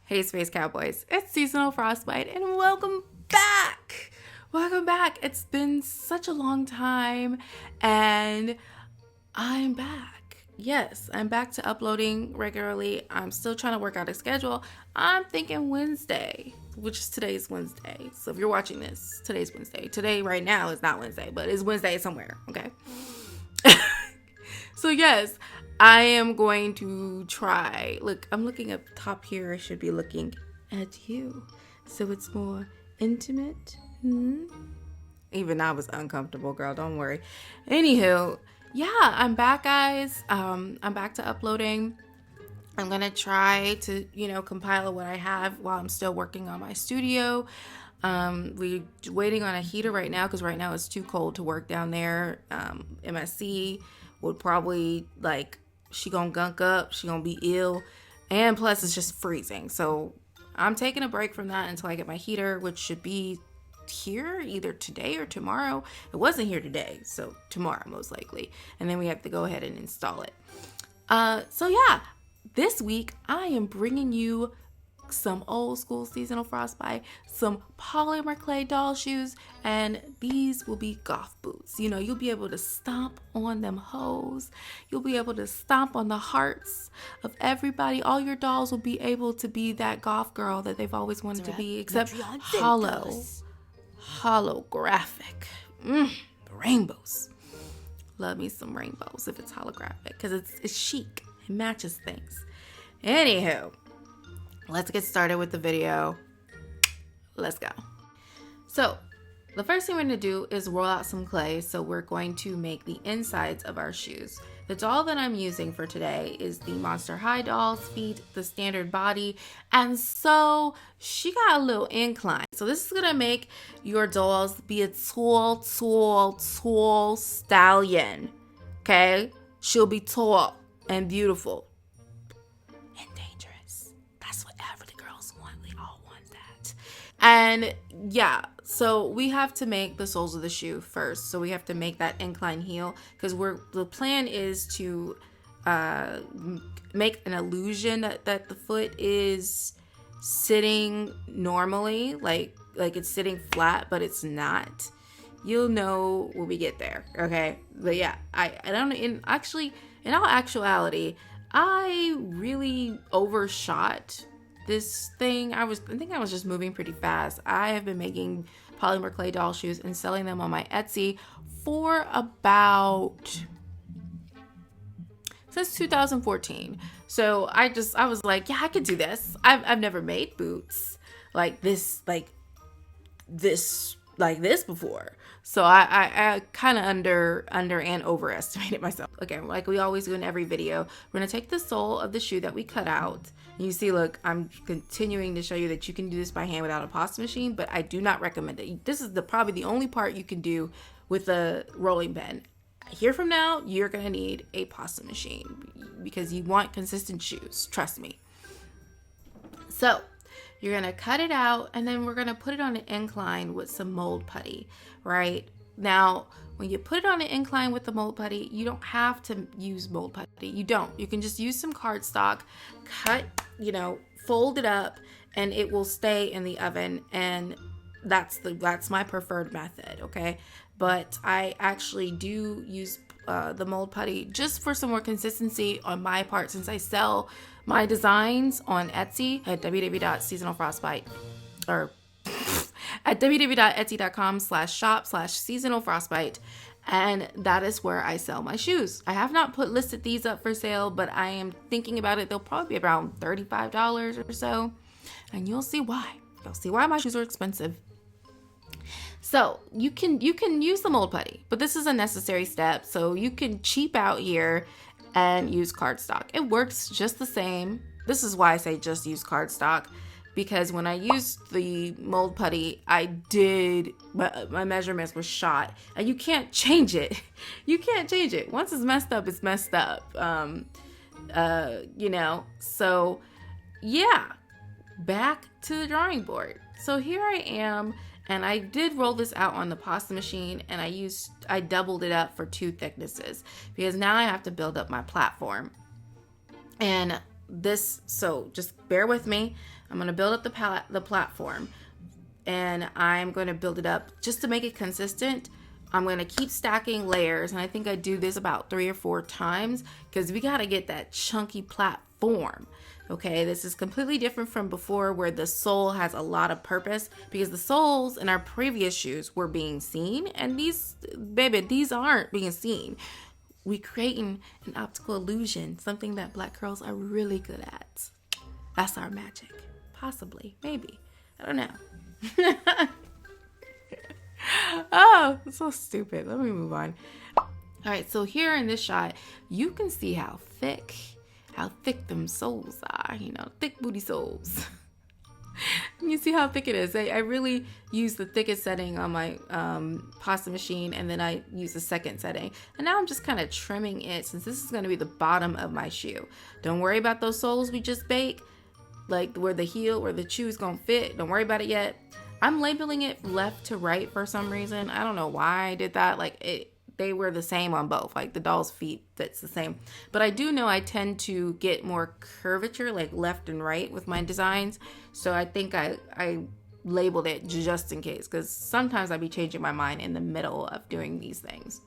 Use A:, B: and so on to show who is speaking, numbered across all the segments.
A: Hey Space Cowboys, it's Seasonal Frostbite and welcome back! Welcome back! It's been such a long time and I'm back. Yes, I'm back to uploading regularly. I'm still trying to work out a schedule. I'm thinking Wednesday, which is today's Wednesday. So if you're watching this, today's Wednesday. Today right now is not Wednesday, but it's Wednesday somewhere, okay? So yes, I am going to try. Look, I'm looking up top here. I should be looking at you. So it's more intimate. Even I was uncomfortable, girl. Don't worry. Anywho, yeah, I'm back, guys. I'm back to uploading. I'm going to try to, compile what I have while I'm still working on my studio. We're waiting on a heater right now because right now it's too cold to work down there. MSC would probably, she gonna gunk up, she gonna be ill, and plus it's just freezing. So I'm taking a break from that until I get my heater, which should be here either today or tomorrow. It wasn't here today, so tomorrow most likely, and then we have to go ahead and install it. So yeah, this week I am bringing you some old school Seasonal Frostbite, some polymer clay doll shoes, and these will be Goth Boots. You'll be able to stomp on them hoes. You'll be able to stomp on the hearts of everybody. All your dolls will be able to be that goth girl that they've always wanted to be, except holographic. Rainbows. Love me some rainbows if it's holographic, because it's chic. It matches things. Anywho, let's get started with the video. Let's go. So the first thing we're going to do is roll out some clay. So we're going to make the insides of our shoes. The doll that I'm using for today is the Monster High doll's feet, the standard body. And so she got a little incline. So this is going to make your dolls be a tall stallion. Okay? She'll be tall and beautiful. And yeah, so we have to make the soles of the shoe first. So we have to make that incline heel because the plan is to make an illusion that the foot is sitting normally, like it's sitting flat, but it's not. You'll know when we get there, okay? But yeah, I don't. In all actuality, I really overshot this thing. I think I was just moving pretty fast. I have been making polymer clay doll shoes and selling them on my Etsy for since 2014. So I was like, yeah, I could do this. I've never made boots like this before. So I kind of under and overestimated myself. Okay, like we always do in every video, we're gonna take the sole of the shoe that we cut out. You see, look, I'm continuing to show you that you can do this by hand without a pasta machine, but I do not recommend it. This is probably the only part you can do with a rolling pin. Here from now, you're gonna need a pasta machine because you want consistent shoes. Trust me. So you're gonna cut it out, and then we're gonna put it on an incline with some mold putty, right? Now, when you put it on an incline with the mold putty, you don't have to use mold putty. You don't. You can just use some cardstock, cut, fold it up, and it will stay in the oven. And that's my preferred method, okay? But I actually do use the mold putty just for some more consistency on my part, since I sell my designs on Etsy at www.seasonalfrostbite or at www.etsy.com/shop/seasonalfrostbite, and that is where I sell my shoes. I have not listed these up for sale, but I am thinking about it. They'll probably be around $35 or so, and you'll see why. You'll see why my shoes are expensive. So you can use the mold putty, but this is a necessary step. So you can cheap out here and use cardstock. It works just the same. This is why I say just use cardstock, because when I used the mold putty, my measurements were shot, and you can't change it. You can't change it. Once it's messed up, it's messed up. So yeah, back to the drawing board. So here I am, and I did roll this out on the pasta machine, and I doubled it up for 2 thicknesses because now I have to build up my platform. And this, so just bear with me. I'm going to build up the platform, and I'm going to build it up just to make it consistent. I'm going to keep stacking layers, and I think I do this about 3 or 4 times because we got to get that chunky platform. Okay, this is completely different from before where the sole has a lot of purpose, because the soles in our previous shoes were being seen, and these, baby, these aren't being seen. We creating an optical illusion, something that Black girls are really good at. That's our magic. Possibly, maybe. I don't know. Oh, so stupid. Let me move on. All right, so here in this shot, you can see how thick them soles are, you know, thick booty soles. You see how thick it is. I really use the thickest setting on my pasta machine, and then I use the second setting. And now I'm just kind of trimming it, since this is going to be the bottom of my shoe. Don't worry about those soles we just baked, like where the heel or the shoe is going to fit. Don't worry about it yet. I'm labeling it left to right for some reason. I don't know why I did that. Like they were the same on both. Like the doll's feet fits the same. But I do know I tend to get more curvature, like left and right with my designs. So I think I labeled it just in case, because sometimes I'd be changing my mind in the middle of doing these things.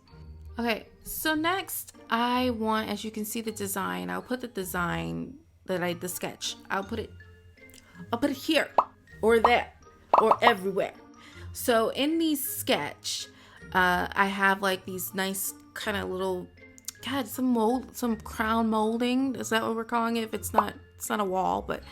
A: Okay, so next I want, as you can see the design, I'll put the design the sketch. I'll put it here or there or everywhere. So in the sketch, I have like these nice kind of little, some crown molding. Is that what we're calling it? If it's not a wall, but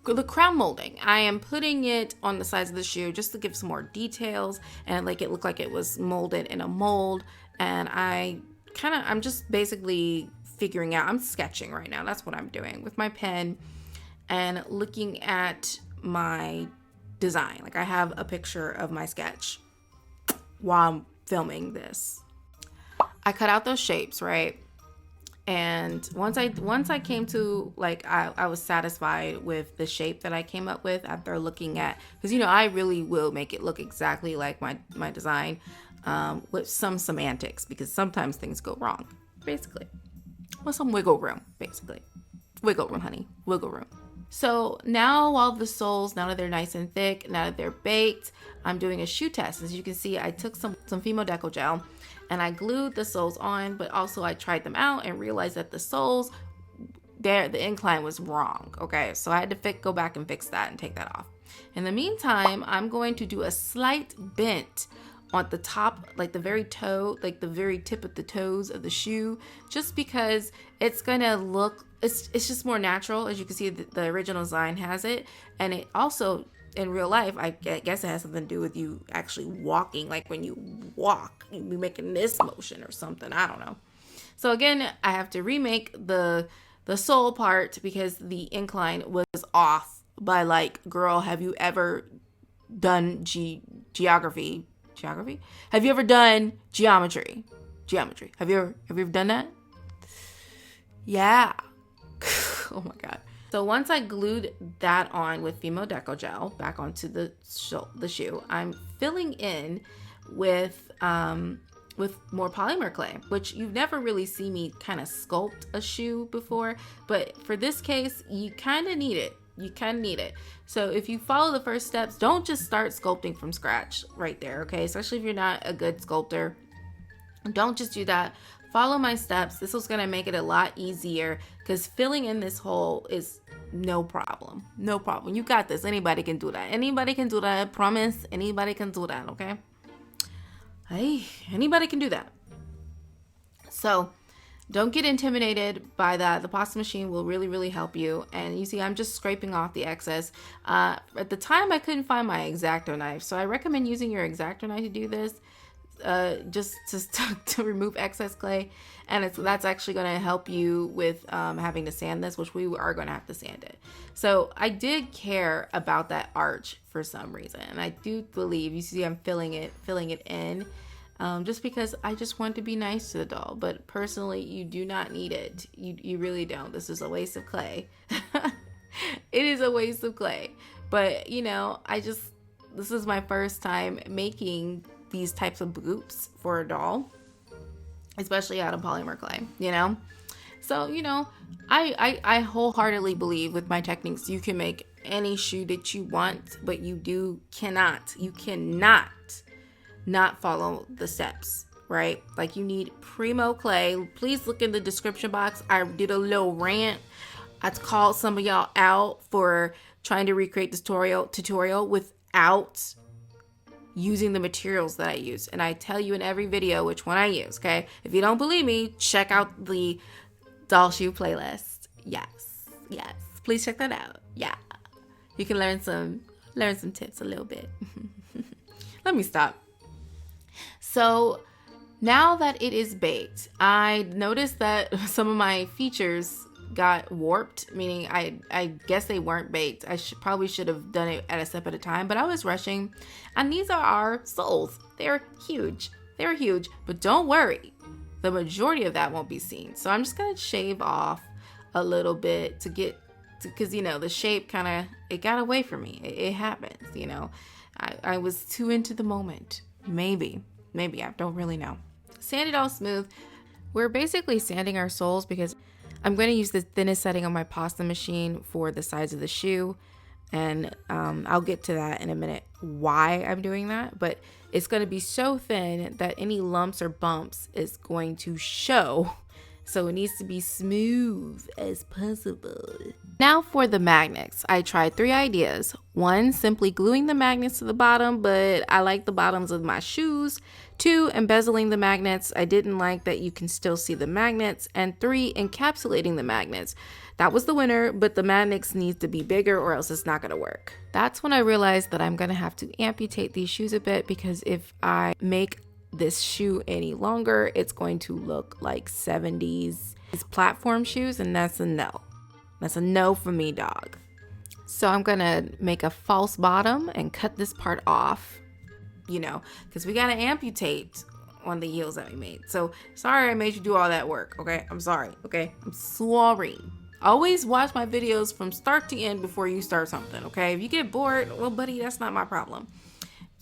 A: the crown molding. I am putting it on the sides of the shoe just to give some more details and like it looked like it was molded in a mold. And I'm just basically figuring out, I'm sketching right now. That's what I'm doing with my pen and looking at my design. Like I have a picture of my sketch while I'm filming this. I cut out those shapes, right? And once I came to, like, I was satisfied with the shape that I came up with after looking at, because, you know, I really will make it look exactly like my design, with some semantics, because sometimes things go wrong, basically. With some wiggle room, basically. Wiggle room, honey. Wiggle room. So now all the soles, now that they're nice and thick, now that they're baked, I'm doing a shoe test. As you can see, I took some Fimo Deco gel and I glued the soles on, but also I tried them out and realized that the soles, the incline was wrong. Okay, so I had to go back and fix that and take that off. In the meantime, I'm going to do a slight bent on the top, like the very toe, like the very tip of the toes of the shoe, just because it's gonna look, it's just more natural. As you can see, the original design has it, and it also, in real life, I guess it has something to do with you actually walking. Like when you walk, you be making this motion or something. I don't know. So again, I have to remake the sole part because the incline was off by, like, girl, have you ever done geography? Have you ever done geometry? Have you ever done that? Yeah. Oh my God. So once I glued that on with Fimo Deco gel back onto the shoe, I'm filling in with more polymer clay, which you've never really seen me kind of sculpt a shoe before, but for this case, you kind of need it. So if you follow the first steps, don't just start sculpting from scratch right there, okay? Especially if you're not a good sculptor. Don't just do that. Follow my steps. This was going to make it a lot easier because filling in this hole is no problem. No problem. You got this. Anybody can do that. Anybody can do that. I promise. Anybody can do that, okay? Hey, anybody can do that. So don't get intimidated by that. The pasta machine will really, really help you. And you see, I'm just scraping off the excess. At the time, I couldn't find my Exacto knife. So I recommend using your Exacto knife to do this. Just to remove excess clay. And that's actually going to help you with having to sand this, which we are going to have to sand it. So I did care about that arch for some reason. And I do believe, you see I'm filling it in. Just because I just want to be nice to the doll. But personally, you do not need it. You really don't. This is a waste of clay. It is a waste of clay. But, you know, this is my first time making these types of boots for a doll. Especially out of polymer clay, you know? So, you know, I wholeheartedly believe with my techniques, you can make any shoe that you want, but you cannot not follow the steps, right? Like you need primo clay. Please look in the description box. I did a little rant. I called some of y'all out for trying to recreate this tutorial without using the materials that I use. And I tell you in every video which one I use, okay? If you don't believe me, check out the doll shoe playlist. Yes. Please check that out. Yeah. You can learn some tips a little bit. Let me stop. So now that it is baked, I noticed that some of my features got warped, meaning I guess they weren't baked. I probably should have done it at a step at a time, but I was rushing. And these are our soles. They're huge, but don't worry. The majority of that won't be seen. So I'm just going to shave off a little bit because, you know, the shape it got away from me. It happens, you know. I was too into the moment. Maybe, I don't really know. Sand it all smooth. We're basically sanding our soles because I'm going to use the thinnest setting on my pasta machine for the sides of the shoe. And I'll get to that in a minute, why I'm doing that. But it's going to be so thin that any lumps or bumps is going to show. So it needs to be smooth as possible. Now for the magnets. I tried 3 ideas. 1, simply gluing the magnets to the bottom, but I like the bottoms of my shoes. 2, embezzling the magnets. I didn't like that you can still see the magnets. And 3, encapsulating the magnets. That was the winner, but the magnets need to be bigger or else it's not going to work. That's when I realized that I'm going to have to amputate these shoes a bit, because if I make this shoe any longer, it's going to look like 70s platform shoes, and that's a no. That's a no for me, dog. So I'm going to make a false bottom and cut this part off, you know, because we got to amputate on the heels that we made. So sorry I made you do all that work, okay? I'm sorry, okay? I'm sorry. Always watch my videos from start to end before you start something, okay? If you get bored, well, buddy, that's not my problem.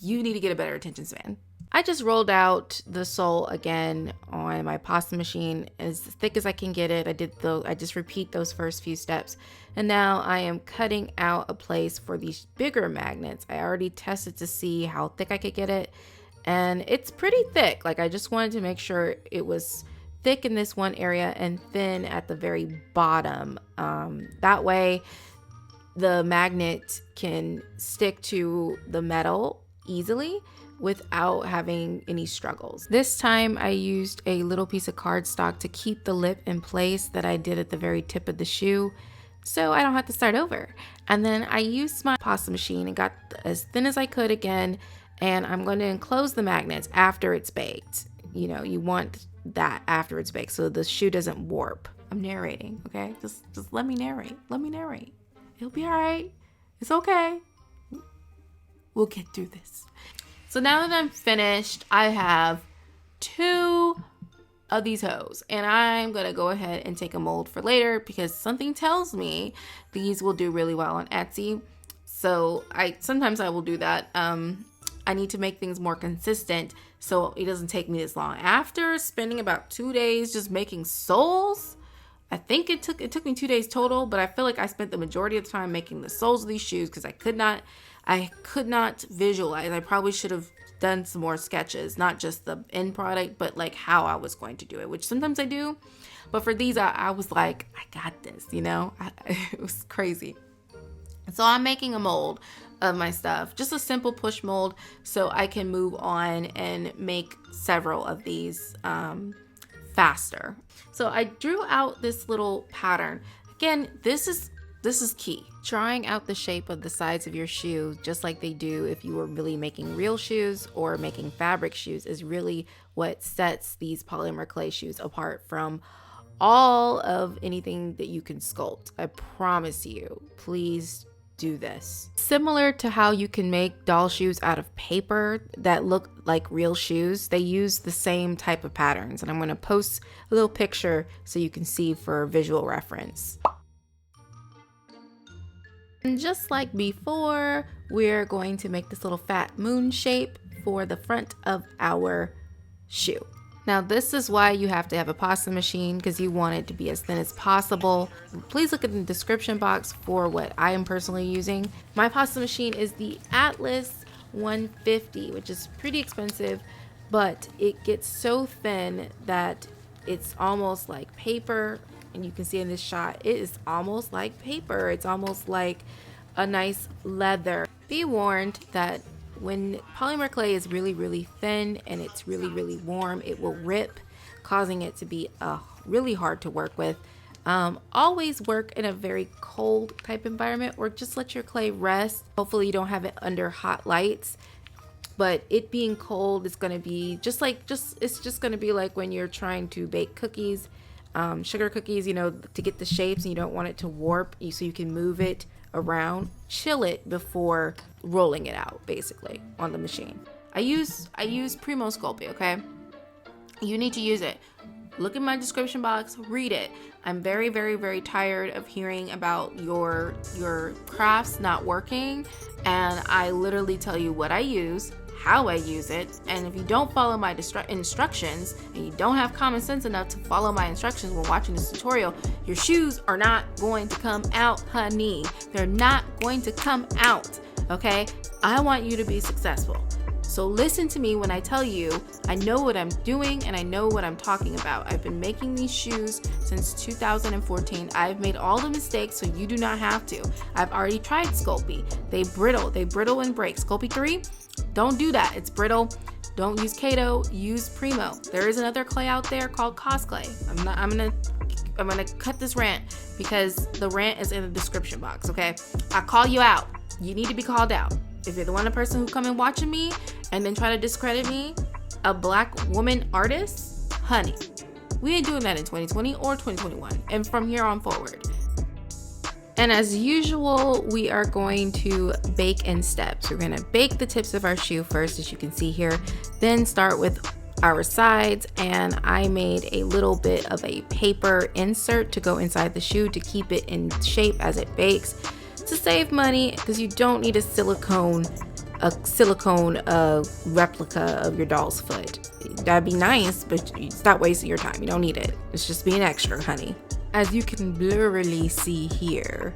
A: You need to get a better attention span. I just rolled out the sole again on my pasta machine as thick as I can get it. I just repeat those first few steps. And now I am cutting out a place for these bigger magnets. I already tested to see how thick I could get it. And it's pretty thick. Like, I just wanted to make sure it was thick in this one area and thin at the very bottom. That way the magnet can stick to the metal easily without having any struggles. This time I used a little piece of cardstock to keep the lip in place that I did at the very tip of the shoe, so I don't have to start over. And then I used my pasta machine and got as thin as I could again, and I'm going to enclose the magnets after it's baked. You know, you want that after it's baked so the shoe doesn't warp. I'm narrating, okay? Just let me narrate. It'll be all right. It's okay. We'll get through this. So now that I'm finished, I have 2 of these hoes, and I'm gonna go ahead and take a mold for later because something tells me these will do really well on Etsy. So sometimes I will do that. I need to make things more consistent so it doesn't take me this long. After spending about 2 days just making soles, I think it took me 2 days total, but I feel like I spent the majority of the time making the soles of these shoes because I could not visualize. I probably should have done some more sketches, not just the end product, but like how I was going to do it, which sometimes I do. But for these, I was like, I got this, you know? It was crazy. So I'm making a mold of my stuff, just a simple push mold, so I can move on and make several of these faster. So I drew out this little pattern. Again, this is key. Drawing out the shape of the sides of your shoe, just like they do if you were really making real shoes or making fabric shoes, is really what sets these polymer clay shoes apart from all of anything that you can sculpt. I promise you, please do this. Similar to how you can make doll shoes out of paper that look like real shoes, they use the same type of patterns. And I'm going to post a little picture so you can see for visual reference. And just like before, we're going to make this little fat moon shape for the front of our shoe. Now this is why you have to have a pasta machine, because you want it to be as thin as possible. Please look at the description box for what I am personally using. My pasta machine is the Atlas 150, which is pretty expensive, but it gets so thin that it's almost like paper. And you can see in this shot, it is almost like paper. It's almost like a nice leather. Be warned that when polymer clay is really thin and it's really warm, it will rip, causing it to be really hard to work with. Always work in a very cold type environment, or just let your clay rest. Hopefully you don't have it under hot lights, but it being cold is going to be it's just going to be like when you're trying to bake cookies, sugar cookies, you know, to get the shapes, and you don't want it to warp, so you can move it around. Chill it before rolling it out, basically, on the machine. I use Primo Sculpting, okay? You need to use it. Look in my description box, read it. I'm very tired of hearing about your crafts not working, and I literally tell you what I use, how I use it, and if you don't follow my instructions and you don't have common sense enough to follow my instructions when watching this tutorial, your shoes are not going to come out, honey. They're not going to come out, okay? I want you to be successful. So listen to me when I tell you I know what I'm doing and I know what I'm talking about. I've been making these shoes since 2014. I've made all the mistakes, so you do not have to. I've already tried Sculpey. They brittle and break. Sculpey 3, don't do that. It's brittle. Don't use Kato, use Primo. There is another clay out there called Cosclay. I'm gonna cut this rant because the rant is in the description box, okay? I call you out. You need to be called out. If you're the person who come and watching me and then try to discredit me, a black woman artist, honey, we ain't doing that in 2020 or 2021 and from here on forward. And as usual, we are going to bake in steps. We're gonna bake the tips of our shoe first, as you can see here, then start with our sides. And I made a little bit of a paper insert to go inside the shoe to keep it in shape as it bakes, to save money, because you don't need a silicone replica of your doll's foot. That'd be nice, but stop wasting your time. You don't need it. It's just being extra, honey. As you can blurrily see here,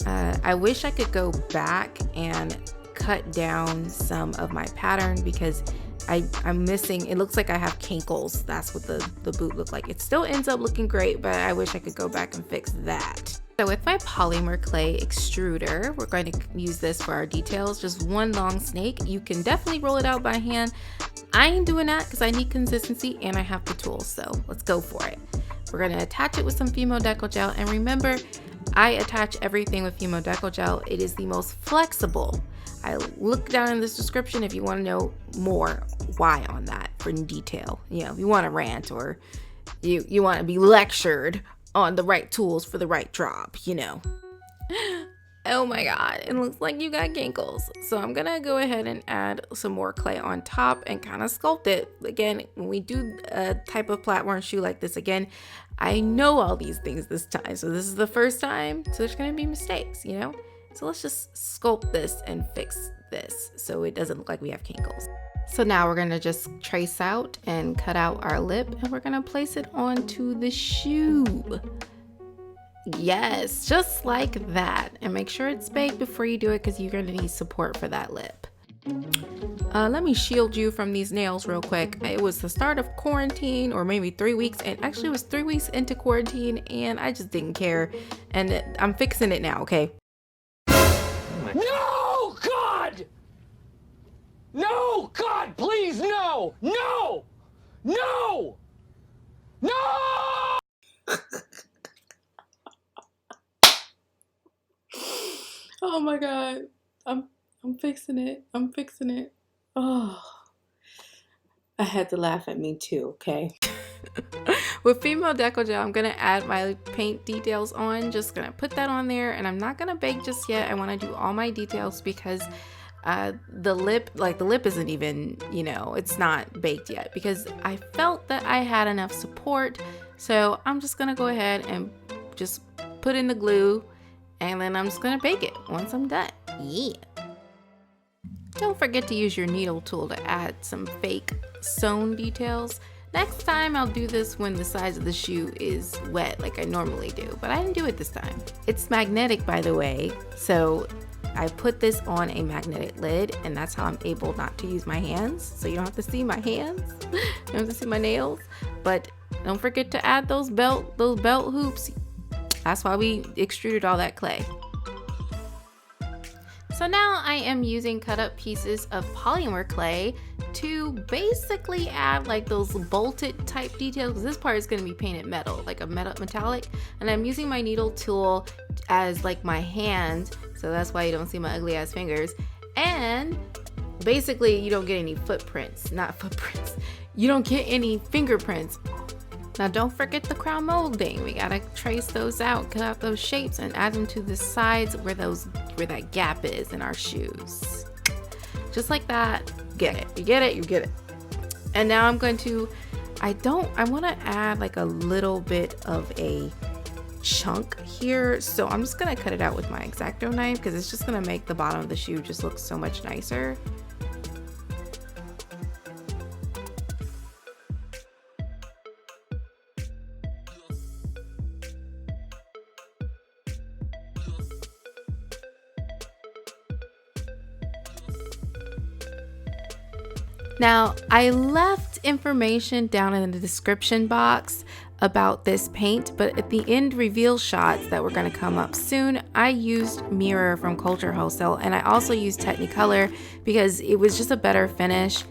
A: I wish I could go back and cut down some of my pattern, because I'm missing, it looks like I have kinkles. That's what the boot looked like. It still ends up looking great, but I wish I could go back and fix that. So with my polymer clay extruder, we're going to use this for our details. Just one long snake. You can definitely roll it out by hand. I ain't doing that because I need consistency and I have the tools, so let's go for it. We're going to attach it with some Fimo Deco Gel, and remember, I attach everything with Fimo Deco Gel. It is the most flexible. I look down in this description if you want to know more why on that for detail. You know, if you want to rant or you want to be lectured on the right tools for the right job, you know. Oh my god, it looks like you got kinkles. So I'm gonna go ahead and add some more clay on top and kind of sculpt it. Again, when we do a type of platform shoe like this, again, I know all these things this time, so this is the first time, so there's gonna be mistakes, you know. So let's just sculpt this and fix this so it doesn't look like we have kinkles. So now we're gonna just trace out and cut out our lip, and we're gonna place it onto the shoe. Yes, just like that. And make sure it's baked before you do it, because you're gonna need support for that lip. Let me shield you from these nails real quick. It was the start of quarantine, or maybe 3 weeks, and actually it was 3 weeks into quarantine, and I just didn't care. And I'm fixing it now, okay?
B: No, God! No, God, please, no! No! No! No!
A: Oh my god. I'm fixing it. I'm fixing it. Oh. I had to laugh at me too, okay? With Fimo Deco Gel, I'm gonna add my paint details on. Just gonna put that on there, and I'm not gonna bake just yet. I wanna do all my details because the lip isn't even, you know, it's not baked yet, because I felt that I had enough support. So I'm just gonna go ahead and just put in the glue, and then I'm just gonna bake it once I'm done. Yeah. Don't forget to use your needle tool to add some fake sewn details. Next time I'll do this when the size of the shoe is wet like I normally do, but I didn't do it this time. It's magnetic, by the way, so I put this on a magnetic lid, and that's how I'm able not to use my hands. So you don't have to see my hands, you don't have to see my nails, but don't forget to add those belt hoops. That's why we extruded all that clay. So now I am using cut up pieces of polymer clay to basically add like those bolted type details, because this part is going to be painted metal, like a metallic, and I'm using my needle tool as like my hand, so that's why you don't see my ugly ass fingers. And basically you don't get any you don't get any fingerprints. Now don't forget the crown molding. We gotta trace those out, cut out those shapes, and add them to the sides where that gap is in our shoes. Just like that. Get it. You get it? You get it. And now I'm going to, I want to add like a little bit of a chunk here. So I'm just gonna cut it out with my Exacto knife, because it's just gonna make the bottom of the shoe just look so much nicer. Now, I left information down in the description box about this paint, but at the end reveal shots that were going to come up soon, I used Mirror from Culture Wholesale, and I also used Technicolor because it was just a better finish.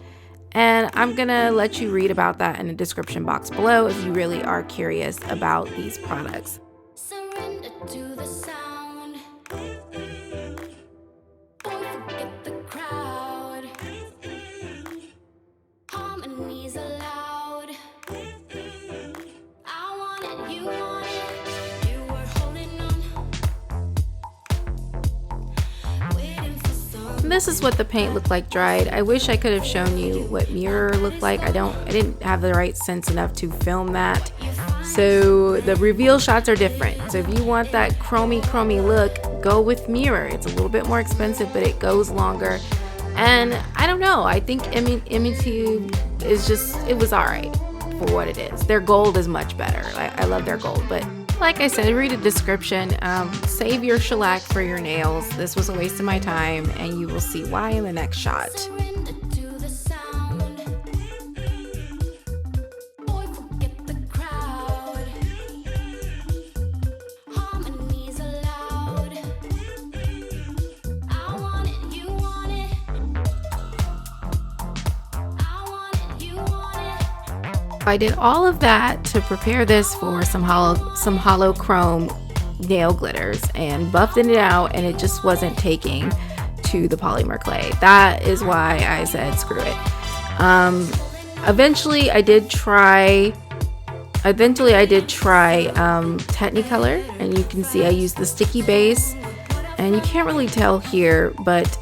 A: And I'm going to let you read about that in the description box below if you really are curious about these products.
C: Surrender to the sound. Don't forget the crowd. Harmonies aloud. I want it, you want it. You were holding on. Waiting for some.
A: This is what the paint looked like dried. I wish I could have shown you what Mirror looked like. I didn't have the right sense enough to film that. So the reveal shots are different. So if you want that chromy look, go with Mirror. It's a little bit more expensive, but it goes longer. And I don't know, I think M2 is just, it was alright for what it is. Their gold is much better. I love their gold, but like I said, read a description. Save your shellac for your nails. This was a waste of my time, and you will see why in the next shot.
C: Surrender to the sound. Boy, forget the crowd. Harmonies aloud. I want it, you want it. I want it, you want it.
A: I did all of that to prepare this for some hollow chrome nail glitters, and buffed it out, and it just wasn't taking to the polymer clay. That is why I said screw it. Eventually I did try Technicolor, and you can see I used the sticky base, and you can't really tell here, but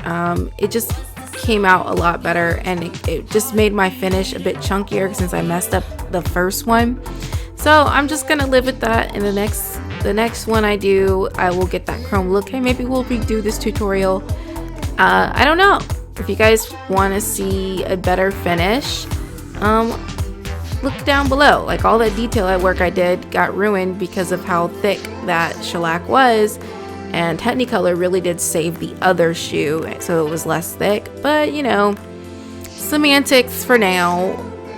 A: it just came out a lot better, and it just made my finish a bit chunkier since I messed up the first one. So I'm just gonna live with that. In the next one I do, I will get that chrome look. Hey, maybe we'll redo this tutorial. I don't know. If you guys want to see a better finish, look down below. Like, all that detail at work I did got ruined because of how thick that shellac was, and Technicolor really did save the other shoe so it was less thick, but you know, semantics for now.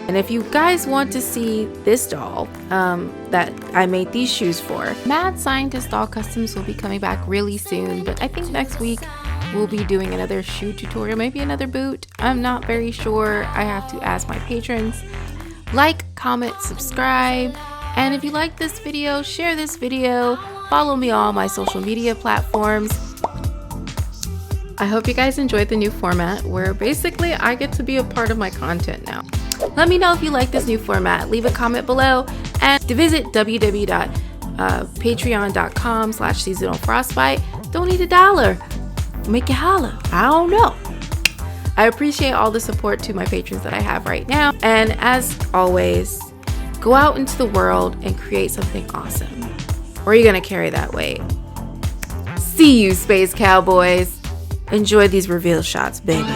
A: And if you guys want to see this doll that I made these shoes for, Mad Scientist Doll Customs will be coming back really soon, but I think next week we'll be doing another shoe tutorial, maybe another boot. I'm not very sure. I have to ask my patrons. Like, comment, subscribe, and if you like this video, share this video. Follow me on all my social media platforms. I hope you guys enjoyed the new format where basically I get to be a part of my content now. Let me know if you like this new format. Leave a comment below, and to visit www.patreon.com/seasonalfrostbite. Donate $1. Make it holla. I don't know. I appreciate all the support to my patrons that I have right now. And as always, go out into the world and create something awesome. Or are you gonna carry that weight? See you, Space Cowboys. Enjoy these reveal shots, baby.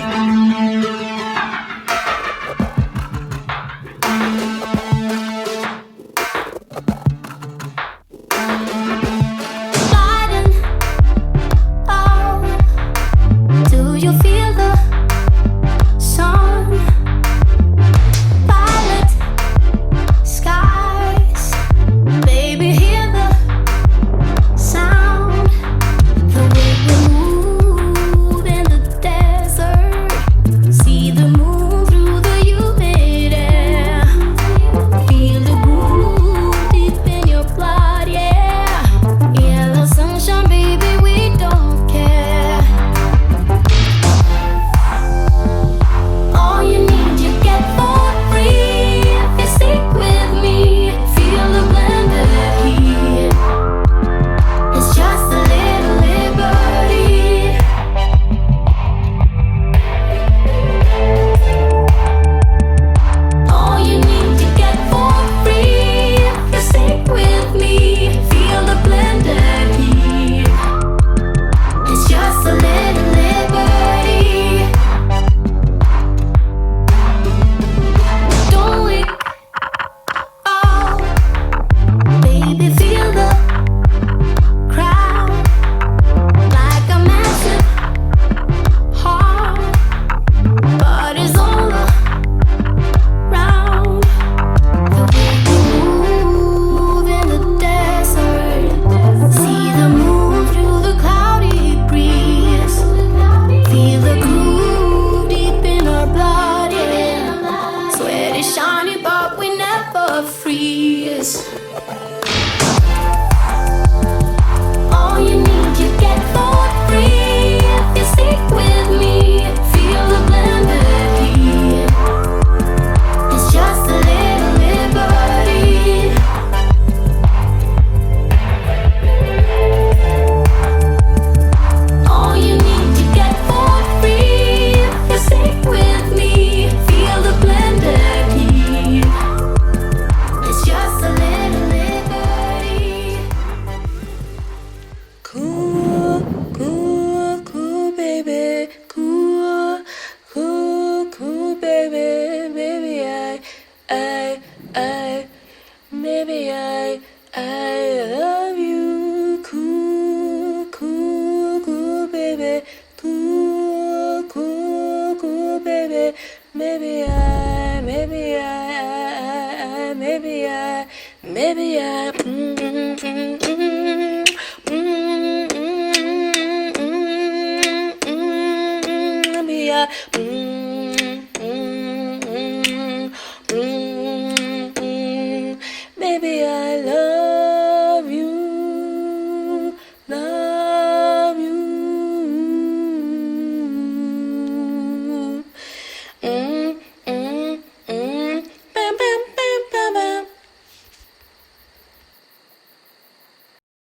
C: this. All you need you get for free if you stick with me. Feel the blended heat. It's just a little liberty. All you need you get for free if you stick with me. Feel the blended heat. It's just a little liberty.
A: Cool, cool, cool, baby. Cool, cool, cool, baby. Maybe maybe I love you. Cool, cool, cool, baby. Cool, cool, cool, baby. Maybe I